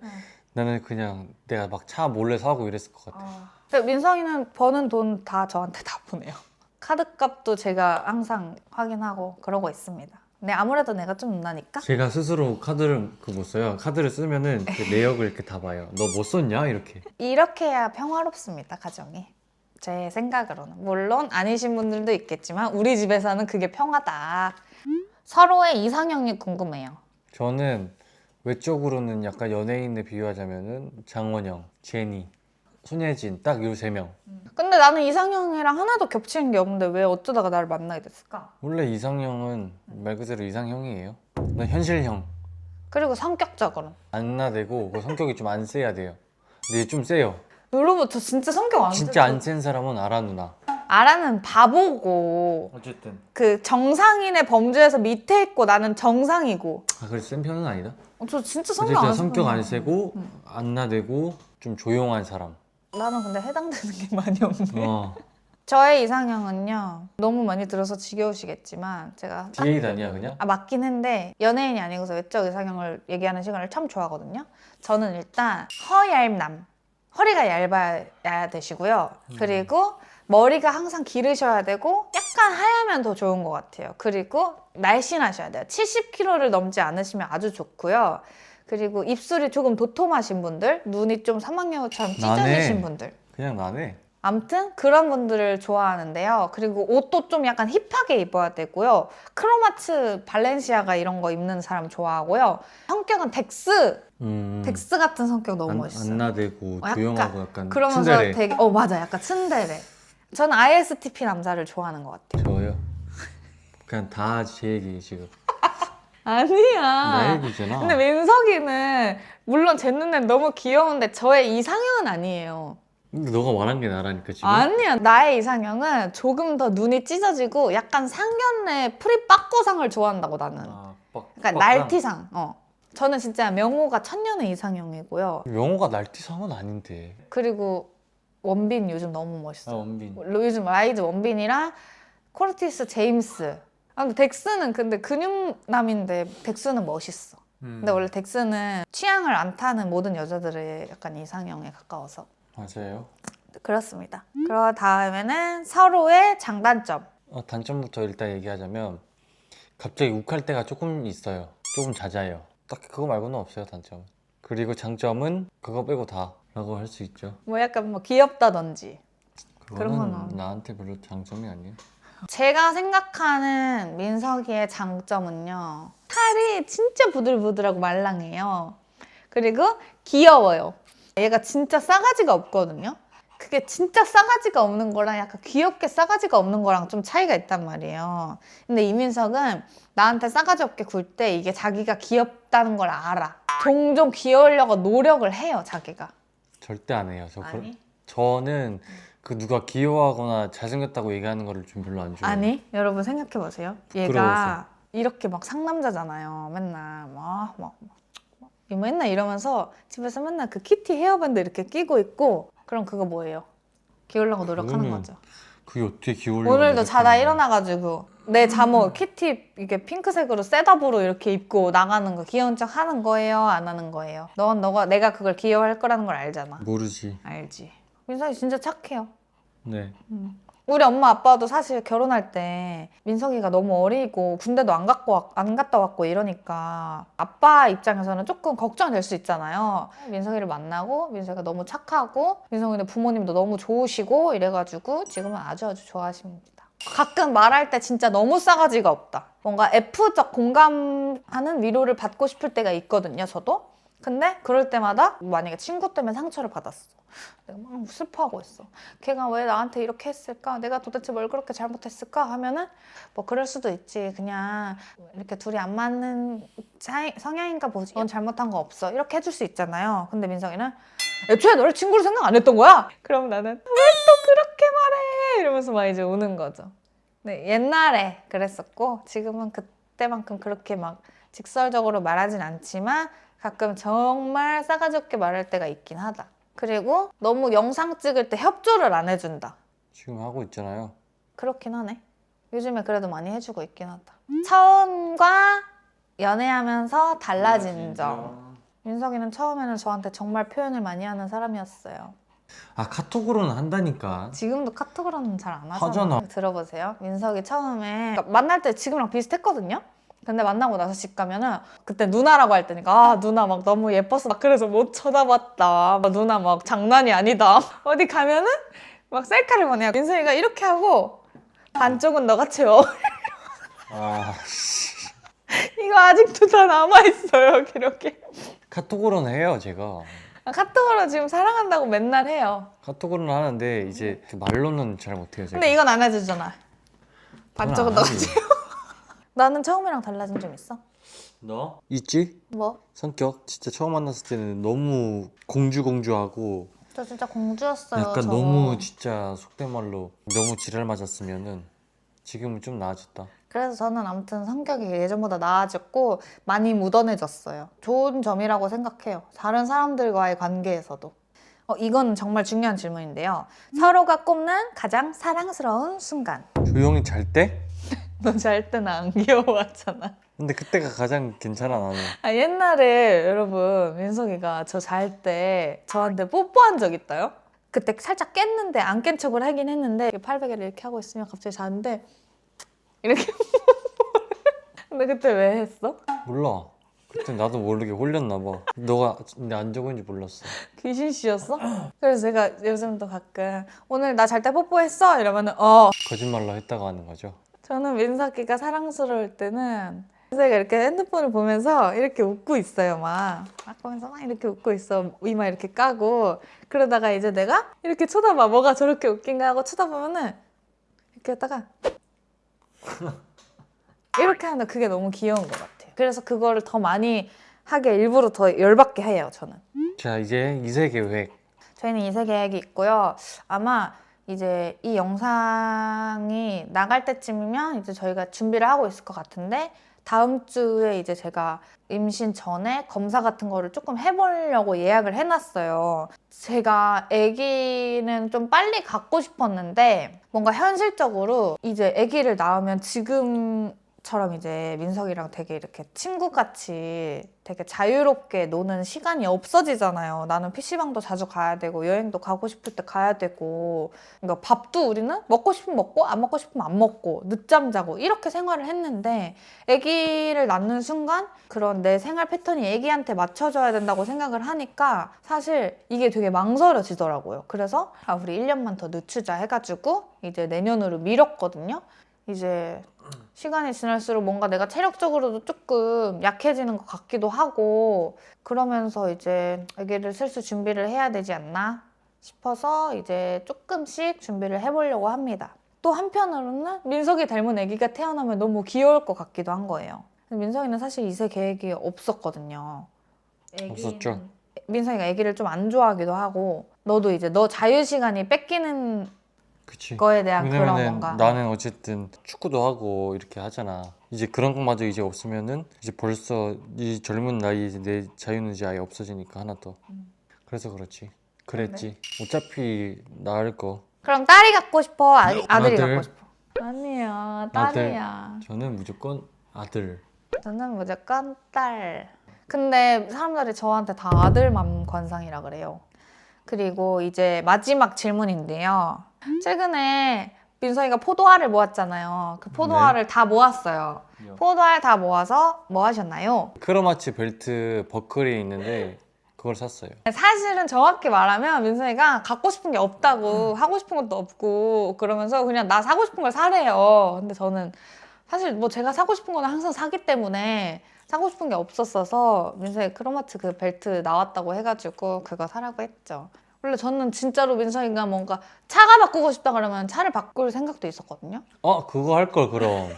나는 그냥 내가 막 차 몰래 사고 이랬을 것 같아. 근데 민석이는 버는 돈 다 저한테 다 보내요. 카드값도 제가 항상 확인하고 그러고 있습니다. 근데 아무래도 내가 좀 누나니까. 제가 스스로 카드를 못 써요. 카드를 쓰면은 그 내역을 이렇게 다 봐요. 너 뭐 썼냐? 이렇게. 이렇게 해야 평화롭습니다, 가정이. 제 생각으로는. 물론 아니신 분들도 있겠지만 우리 집에서는 그게 평화다. 서로의 이상형이 궁금해요. 저는 외적으로는 약간 연예인에 비유하자면은 장원영, 제니, 손예진 딱 요 세 명. 근데 나는 이상형이랑 하나도 겹치는 게 없는데 왜 어쩌다가 나를 만나게 됐을까? 원래 이상형은 말 그대로 이상형이에요. 난 현실형. 그리고 성격적으로. 안 나대고 그 성격이 좀 안 세야 돼요. 근데 얘 좀 세요. 여러분 저 진짜 성격 안 진짜 안 센 사람은 알아 누나. 아라는 바보고 어쨌든. 그 정상인의 범주에서 밑에 있고 나는 정상이고. 아 그래 센 편은 아니다. 저 진짜 성격 어쨌든 안 성격 안 세요. 세고 안 나대고 좀 조용한 사람. 나는 근데 해당되는 게 많이 없네. 어. 저의 이상형은요. 너무 많이 들어서 지겨우시겠지만 제가 딱 DA 다니야 그냥? 맞긴 한데 연예인이 아니고서 외적 이상형을 얘기하는 시간을 참 좋아하거든요. 저는 일단 허얇남. 허리가 얇아야 되시고요. 그리고 머리가 항상 기르셔야 되고 약간 하얗면 더 좋은 것 같아요. 그리고 날씬하셔야 돼요. 70kg를 넘지 않으시면 아주 좋고요. 그리고 입술이 조금 도톰하신 분들, 눈이 좀 사막여우처럼 찢어지신 분들. 그냥 나네. 아무튼 그런 분들을 좋아하는데요. 그리고 옷도 좀 약간 힙하게 입어야 되고요. 크로마츠, 발렌시아가 이런 거 입는 사람 좋아하고요. 성격은 덱스 같은 성격 너무 멋있어요. 안 나대고 약간 조용하고 약간 그러면서 츤데레. 되게 맞아, 약간 츤데레. 저는 ISTP 남자를 좋아하는 것 같아요. 저요? 그냥 다 제 얘기 지금. 아니야. 나 얘기잖아. 근데 민석이는 물론 제 눈엔 너무 귀여운데 저의 이상형은 아니에요. 근데 너가 말한 게 나라니까 지금. 아니야. 나의 이상형은 조금 더 눈이 찢어지고 약간 상견례 프리빠꼬상을 좋아한다고 나는. 그러니까 날티상. 저는 진짜 명호가 천년의 이상형이고요. 명호가 날티상은 아닌데. 그리고 원빈 요즘 너무 멋있어. 원빈. 요즘 라이즈 원빈이랑 코르티스 제임스. 근데 덱스는 근데 근육남인데 덱스는 멋있어. 근데 원래 덱스는 취향을 안 타는 모든 여자들의 약간 이상형에 가까워서. 맞아요. 그렇습니다. 그러 다음에는 서로의 장단점. 단점부터 일단 얘기하자면 갑자기 욱할 때가 조금 있어요. 조금 잦아요. 딱히 그거 말고는 없어요, 단점은. 그리고 장점은 그거 빼고 다라고 할 수 있죠. 뭐 약간 뭐 귀엽다든지. 그런 그거는 거는 나한테 별로 장점이 아니에요. 제가 생각하는 민석이의 장점은요. 살이 진짜 부들부들하고 말랑해요. 그리고 귀여워요. 얘가 진짜 싸가지가 없거든요. 그게 진짜 싸가지가 없는 거랑 약간 귀엽게 싸가지가 없는 거랑 좀 차이가 있단 말이에요. 근데 이민석은 나한테 싸가지 없게 굴 때 이게 자기가 귀엽다는 걸 알아. 종종 귀여우려고 노력을 해요, 자기가. 절대 안 해요. 아니? 저는 그 누가 귀여워하거나 잘생겼다고 얘기하는 거를 좀 별로 안 좋아해요. 아니, 여러분 생각해보세요. 얘가 부끄러워서. 이렇게 막 상남자잖아요. 맨날 맨날 이러면서 집에서 맨날 그 키티 헤어밴드 이렇게 끼고 있고 그럼 그거 뭐예요? 귀여우려고 노력하는 거죠. 그게 어떻게 귀여우려고 오늘도 자다 노력하는 거야. 일어나가지고 내 잠옷 키티 이게 핑크색으로 셋업으로 이렇게 입고 나가는 거 귀여운 척 하는 거예요? 안 하는 거예요? 내가 그걸 귀여워할 거라는 걸 알잖아. 모르지. 알지. 민석이 진짜 착해요. 네. 우리 엄마 아빠도 사실 결혼할 때 민석이가 너무 어리고 군대도 안 갔다 왔고 이러니까 아빠 입장에서는 조금 걱정될 수 있잖아요. 민석이를 만나고 민석이가 너무 착하고 민석이네 부모님도 너무 좋으시고 이래가지고 지금은 아주 좋아하십니다. 가끔 말할 때 진짜 너무 싸가지가 없다. 뭔가 F적 공감하는 위로를 받고 싶을 때가 있거든요, 저도. 근데 그럴 때마다 만약에 친구 때문에 상처를 받았어. 내가 막 슬퍼하고 있어. 걔가 왜 나한테 이렇게 했을까? 내가 도대체 뭘 그렇게 잘못했을까? 하면은 뭐 그럴 수도 있지. 그냥 이렇게 둘이 안 맞는 성향인가 보지. 넌 잘못한 거 없어. 이렇게 해줄 수 있잖아요. 근데 민석이는 애초에 너를 친구로 생각 안 했던 거야? 그럼 나는 왜 또 그렇게 말해? 이러면서 막 이제 우는 거죠. 네, 옛날에 그랬었고 지금은 그때만큼 그렇게 막 직설적으로 말하진 않지만 가끔 정말 싸가지 없게 말할 때가 있긴 하다. 그리고 너무 영상 찍을 때 협조를 안 해준다. 지금 하고 있잖아요. 그렇긴 하네. 요즘에 그래도 많이 해주고 있긴 하다. 처음과 연애하면서 달라진 점. 민석이는 처음에는 저한테 정말 표현을 많이 하는 사람이었어요. 카톡으로는 한다니까. 지금도 카톡으로는 잘 안 하잖아. 하잖아. 들어보세요. 민석이 처음에 그러니까 만날 때 지금랑 비슷했거든요. 근데 만나고 나서 집 가면은 그때 누나라고 할 때니까 누나 막 너무 예뻐서 막 그래서 못 쳐다봤다. 누나 막 장난이 아니다. 어디 가면은 막 셀카를 보내요. 민석이가 이렇게 하고 반쪽은 너가 채워. 이거 아직도 다 남아있어요, 기록에. 카톡으로는 해요, 제가. 카톡으로 지금 사랑한다고 맨날 해요. 카톡으로는 하는데 이제 그 말로는 잘 못해요, 제가. 근데 이건 안 해주잖아. 반쪽은 안 너가 하지. 채워. 나는 처음이랑 달라진 점 있어? 너? 있지? 뭐? 성격? 진짜 처음 만났을 때는 너무 공주하고 저 진짜 공주였어요. 약간 저. 너무 진짜 속된 말로 너무 지랄 맞았으면은 지금은 좀 나아졌다. 그래서 저는 아무튼 성격이 예전보다 나아졌고 많이 무던해졌어요. 좋은 점이라고 생각해요. 다른 사람들과의 관계에서도. 이건 정말 중요한 질문인데요. 서로가 꼽는 가장 사랑스러운 순간. 조용히 잘 때? 너 잘 때는 안 귀여워하잖아. 근데 그때가 가장 괜찮아 나는. 옛날에 여러분 민석이가 저 잘 때 저한테 뽀뽀한 적 있다요? 그때 살짝 깼는데 안 깬 척을 하긴 했는데 팔베개를 이렇게 하고 있으면 갑자기 자는데 이렇게 근데 그때 왜 했어? 몰라. 그때 나도 모르게 홀렸나 봐. 너가 근데 안 적은지 몰랐어. 귀신 씨였어? 그래서 제가 요즘도 가끔 오늘 나 잘 때 뽀뽀했어? 이러면은 거짓말로 했다가 하는 거죠. 저는 민석이가 사랑스러울 때는 민석이가 이렇게 핸드폰을 보면서 이렇게 웃고 있어요 막 보면서 막 이렇게 웃고 있어 이마 이렇게 까고 그러다가 이제 내가 이렇게 쳐다봐 뭐가 저렇게 웃긴가 하고 쳐다보면은 이렇게 했다가 이렇게 하는데 그게 너무 귀여운 것 같아요. 그래서 그거를 더 많이 하게 일부러 더 열받게 해요 저는. 자 이제 2세 계획. 저희는 2세 계획이 있고요. 아마 이제 이 영상이 나갈 때쯤이면 이제 저희가 준비를 하고 있을 것 같은데 다음 주에 이제 제가 임신 전에 검사 같은 거를 조금 해보려고 예약을 해놨어요. 제가 아기는 좀 빨리 갖고 싶었는데 뭔가 현실적으로 이제 아기를 낳으면 지금처럼 이제 민석이랑 되게 이렇게 친구같이 되게 자유롭게 노는 시간이 없어지잖아요. 나는 PC방도 자주 가야 되고 여행도 가고 싶을 때 가야 되고 그러니까 밥도 우리는 먹고 싶으면 먹고 안 먹고 싶으면 안 먹고 늦잠 자고 이렇게 생활을 했는데 아기를 낳는 순간 그런 내 생활 패턴이 아기한테 맞춰줘야 된다고 생각을 하니까 사실 이게 되게 망설여지더라고요. 그래서 우리 1년만 더 늦추자 해가지고 이제 내년으로 미뤘거든요. 이제 시간이 지날수록 뭔가 내가 체력적으로도 조금 약해지는 것 같기도 하고 그러면서 이제 아기를 슬슬 준비를 해야 되지 않나 싶어서 이제 조금씩 준비를 해보려고 합니다. 또 한편으로는 민석이 닮은 아기가 태어나면 너무 귀여울 것 같기도 한 거예요. 민석이는 사실 2세 계획이 없었거든요. 없었죠. 민석이가 아기를 좀 안 좋아하기도 하고 너도 이제 너 자유시간이 뺏기는 그치. 거에 대한 그런 왜냐면은 뭔가 나는 어쨌든 축구도 하고 이렇게 하잖아. 이제 그런 것마저 이제 없으면은 이제 벌써 이 젊은 나이에 이제 내 자유는 이제 아예 없어지니까 하나 더. 그래서 그렇지. 그랬지. 어차피 나을 거. 그럼 딸이 갖고 싶어? 아들이 아들. 갖고 싶어? 아니야, 딸이야. 저는 무조건 아들. 저는 무조건 딸. 근데 사람들이 저한테 다 아들맘 관상이라 그래요. 그리고 이제 마지막 질문인데요. 최근에 민서이가 포도알을 모았잖아요. 그 포도알을 다 모았어요. 포도알 다 모아서 뭐 하셨나요? 크로마치 벨트 버클이 있는데 그걸 샀어요. 사실은 정확히 말하면 민서이가 갖고 싶은 게 없다고 하고 싶은 것도 없고 그러면서 그냥 나 사고 싶은 걸 사래요. 근데 저는 사실 뭐 제가 사고 싶은 거는 항상 사기 때문에 사고 싶은 게 없었어서 민서이 크로마츠 그 벨트 나왔다고 해가지고 그거 사라고 했죠. 원래 저는 진짜로 민서이가 뭔가 차가 바꾸고 싶다 그러면 차를 바꿀 생각도 있었거든요. 그거 할 걸 그럼.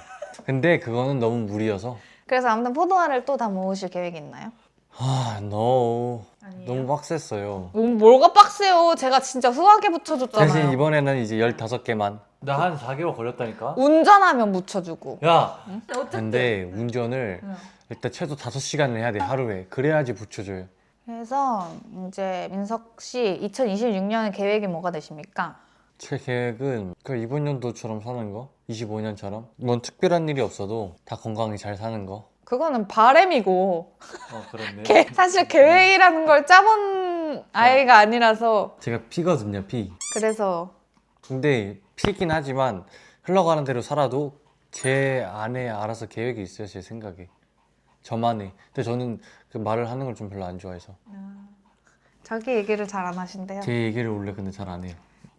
근데 그거는 너무 무리여서. 그래서 아무튼 포도알을 또 다 모으실 계획이 있나요? 너무 아니에요? 빡셌어요. 뭐가 빡세요. 제가 진짜 후하게 붙여줬잖아요. 대신 이번에는 이제 15개만. 나 한 4개월 걸렸다니까? 운전하면 묻혀주고. 야! 어쨌든. 근데 운전을 일단 최소 5시간을 해야 돼, 하루에. 그래야지 붙여줘요. 그래서 이제 민석 씨 2026년 계획이 뭐가 되십니까? 제 계획은 이번 연도처럼 사는 거? 25년처럼? 뭔 특별한 일이 없어도 다 건강히 잘 사는 거. 그거는 바램이고 그렇네. 사실 계획이라는 걸 짜본 아이가 아니라서 제가 P거든요, P. 그래서 근데 P긴 하지만 흘러가는 대로 살아도 제 안에 알아서 계획이 있어요, 제 생각에. 저만의. 근데 저는 그 말을 하는 걸 좀 별로 안 좋아해서. 자기 얘기를 잘 안 하신대요. 제 얘기를 원래 근데 잘 안 해요.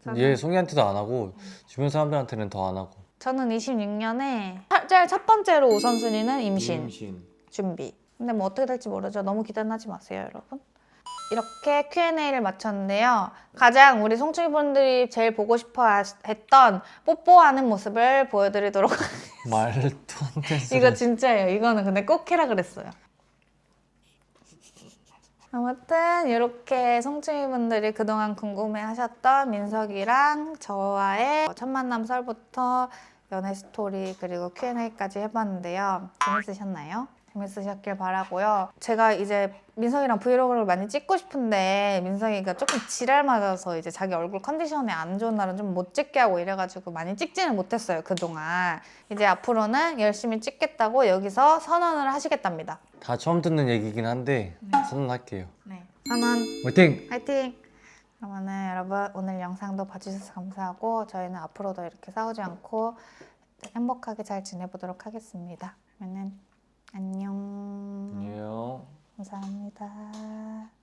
저는- 얘 송이한테도 안 하고 주변 사람들한테는 더 안 하고. 저는 26년에 제일 첫 번째로 우선순위는 임신 준비. 근데 뭐 어떻게 될지 모르죠. 너무 기대는 하지 마세요, 여러분. 이렇게 Q&A를 마쳤는데요. 가장 우리 송충이 분들이 제일 보고 싶어 했던 뽀뽀하는 모습을 보여드리도록 말도 안 되는 소리. 이거 진짜예요. 이거는 근데 꼭 해라 그랬어요. 아무튼 이렇게 송충이분들이 그동안 궁금해하셨던 민석이랑 저와의 첫 만남 썰부터 연애 스토리 그리고 Q&A까지 해봤는데요. 재밌으셨나요? 재밌으셨길 바라고요. 제가 이제 민석이랑 브이로그를 많이 찍고 싶은데 민석이가 조금 지랄 맞아서 이제 자기 얼굴 컨디션이 안 좋은 날은 좀 못 찍게 하고 이래가지고 많이 찍지는 못했어요, 그동안. 이제 앞으로는 열심히 찍겠다고 여기서 선언을 하시겠답니다. 다 처음 듣는 얘기긴 한데 선언할게요. 네. 선언 화이팅! 화이팅! 그러면은 여러분 오늘 영상도 봐주셔서 감사하고 저희는 앞으로도 이렇게 싸우지 않고 행복하게 잘 지내보도록 하겠습니다. 그러면은 안녕. 안녕. 감사합니다.